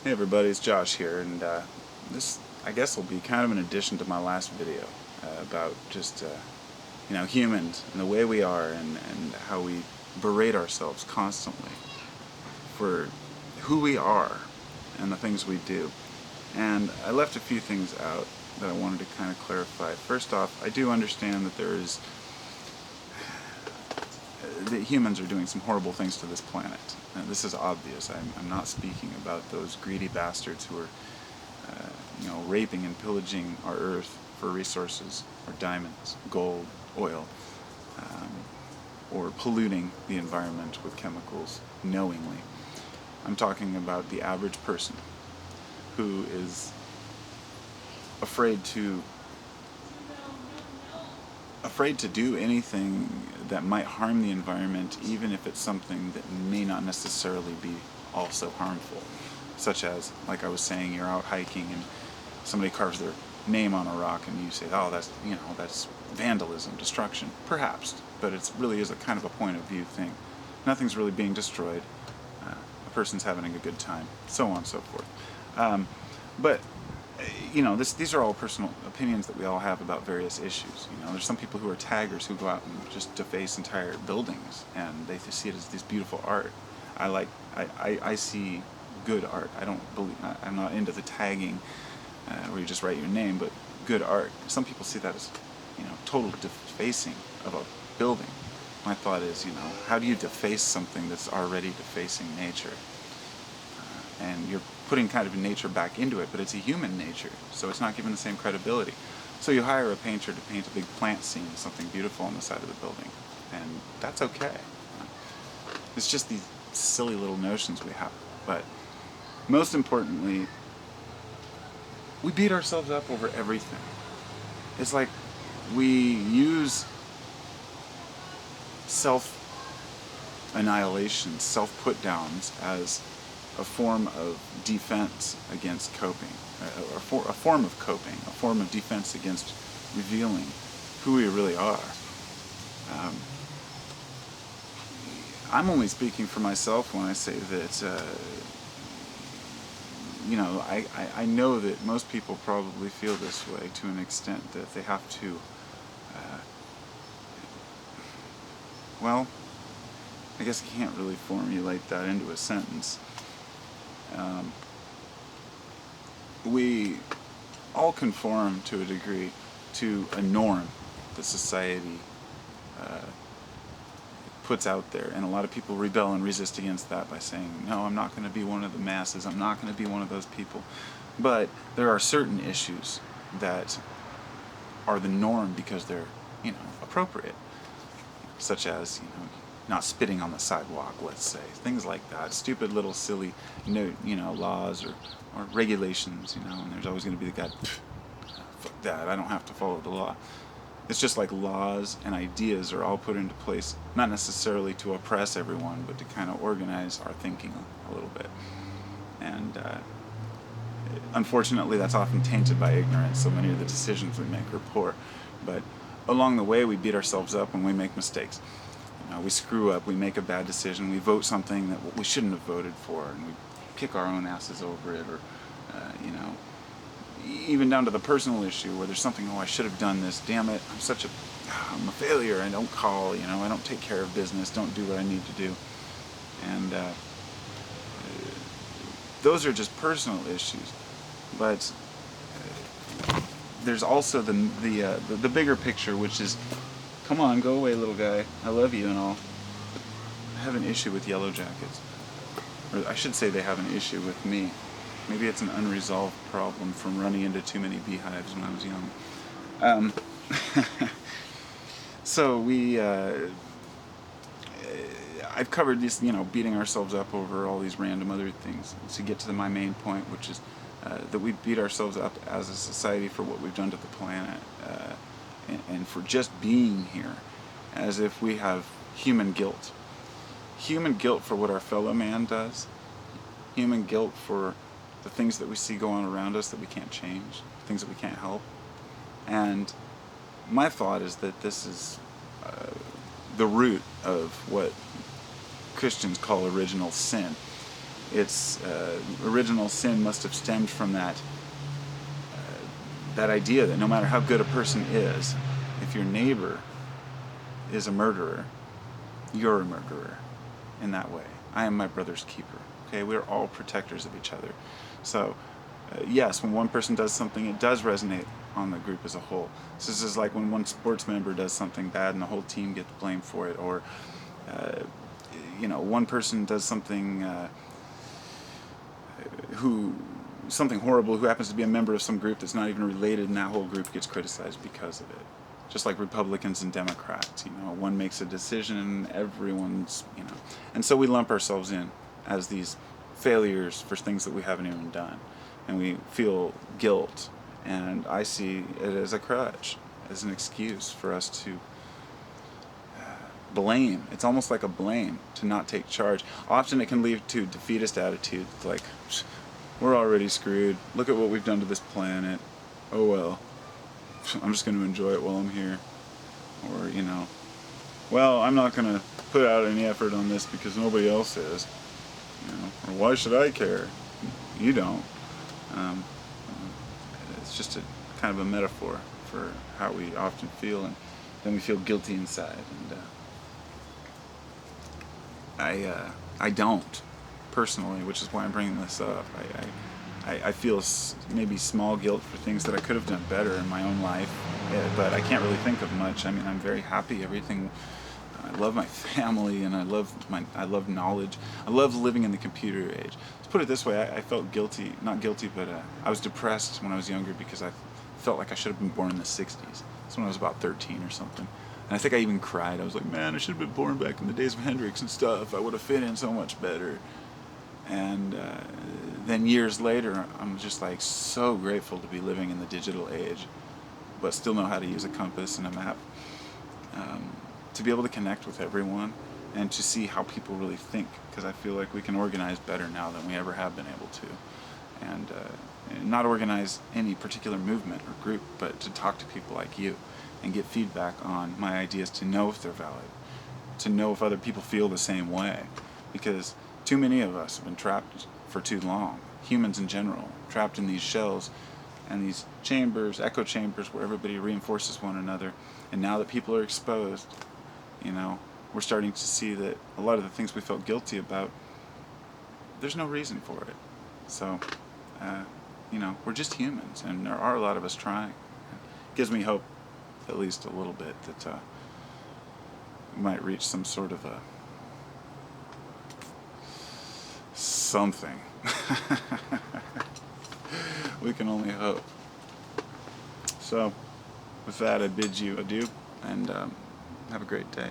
Hey everybody, it's Josh here, and this, I guess, will be kind of an addition to my last video about just, humans and the way we are and how we berate ourselves constantly for who we are and the things we do. And I left a few things out that I wanted to kind of clarify. First off, I do understand that that humans are doing some horrible things to this planet. This is obvious. I'm not speaking about those greedy bastards who are, raping and pillaging our Earth for resources, or diamonds, gold, oil, or polluting the environment with chemicals knowingly. I'm talking about the average person who is afraid to do anything that might harm the environment, even if it's something that may not necessarily be also harmful. Such as, like I was saying, you're out hiking and somebody carves their name on a rock and you say, oh, that's vandalism, destruction. Perhaps, but it really is a kind of a point of view thing. Nothing's really being destroyed. A person's having a good time, so on and so forth. But these are all personal opinions that we all have about various issues. There's some people who are taggers who go out and just deface entire buildings, and they see it as this beautiful art. I see good art. I'm not into the tagging where you just write your name, but good art. Some people see that as, total defacing of a building. My thought is, how do you deface something that's already defacing nature? And you're putting kind of nature back into it, but it's a human nature, so it's not given the same credibility. So you hire a painter to paint a big plant scene, something beautiful on the side of the building, and that's okay. It's just these silly little notions we have. But most importantly, we beat ourselves up over everything. It's like we use self-annihilation, self-put-downs as a form of defense against coping, a form of coping, a form of defense against revealing who we really are. I'm only speaking for myself when I say that, I know that most people probably feel this way to an extent, that they have to, I guess I can't really formulate that into a sentence. We all conform to a degree to a norm that society puts out there, and a lot of people rebel and resist against that by saying, no, I'm not going to be one of the masses, I'm not going to be one of those people. But there are certain issues that are the norm because they're, appropriate, such as, not spitting on the sidewalk, let's say, things like that, stupid little silly, laws or regulations, and there's always going to be the guy, fuck that, I don't have to follow the law. It's just like laws and ideas are all put into place, not necessarily to oppress everyone, but to kind of organize our thinking a little bit. And unfortunately, that's often tainted by ignorance, so many of the decisions we make are poor. But along the way, we beat ourselves up when we make mistakes. We screw up, we make a bad decision, we vote something that we shouldn't have voted for, and we kick our own asses over it, or, even down to the personal issue where there's something, I should have done this, damn it, I'm a failure, I don't call, I don't take care of business, don't do what I need to do. And those are just personal issues. But there's also the bigger picture, which is, come on, go away, little guy, I love you and all. I have an issue with Yellow Jackets. Or I should say they have an issue with me. Maybe it's an unresolved problem from running into too many beehives when I was young. So I've covered this, beating ourselves up over all these random other things to get to my main point, which is that we beat ourselves up as a society for what we've done to the planet, and for just being here, as if we have human guilt. Human guilt for what our fellow man does. Human guilt for the things that we see going around us that we can't change, things that we can't help. And my thought is that this is the root of what Christians call original sin. its original sin must have stemmed from that idea that no matter how good a person is, if your neighbor is a murderer, you're a murderer in that way. I am my brother's keeper. Okay, we're all protectors of each other. So, yes, when one person does something, it does resonate on the group as a whole. So this is like when one sports member does something bad and the whole team gets blamed for it, or one person does something something horrible, who happens to be a member of some group that's not even related, and that whole group gets criticized because of it. Just like Republicans and Democrats, one makes a decision and everyone's, and so we lump ourselves in as these failures for things that we haven't even done, and we feel guilt, and I see it as a crutch, as an excuse for us to blame. It's almost like a blame to not take charge. Often it can lead to defeatist attitudes, like, we're already screwed, look at what we've done to this planet, oh well, I'm just going to enjoy it while I'm here. Or, well, I'm not going to put out any effort on this because nobody else is. Or why should I care? You don't. It's just a kind of a metaphor for how we often feel, and then we feel guilty inside. And I don't, personally, which is why I'm bringing this up. I feel maybe small guilt for things that I could have done better in my own life, but I can't really think of much. I mean, I'm very happy. Everything. I love my family, and I love knowledge. I love living in the computer age. Let's put it this way: I felt guilty, not guilty, but I was depressed when I was younger because I felt like I should have been born in the '60s. That's when I was about 13 or something. And I think I even cried. I was like, man, I should have been born back in the days of Hendrix and stuff. I would have fit in so much better. And then years later, I'm just like so grateful to be living in the digital age, but still know how to use a compass and a map, to be able to connect with everyone and to see how people really think, because I feel like we can organize better now than we ever have been able to. And not organize any particular movement or group, but to talk to people like you and get feedback on my ideas, to know if they're valid, to know if other people feel the same way, because too many of us have been trapped for too long, humans in general, trapped in these shells and these chambers, echo chambers, where everybody reinforces one another. And now that people are exposed, we're starting to see that a lot of the things we felt guilty about, there's no reason for it. So, we're just humans, and there are a lot of us trying. It gives me hope, at least a little bit, that we might reach some sort of a something. We can only hope. So, with that, I bid you adieu, and have a great day.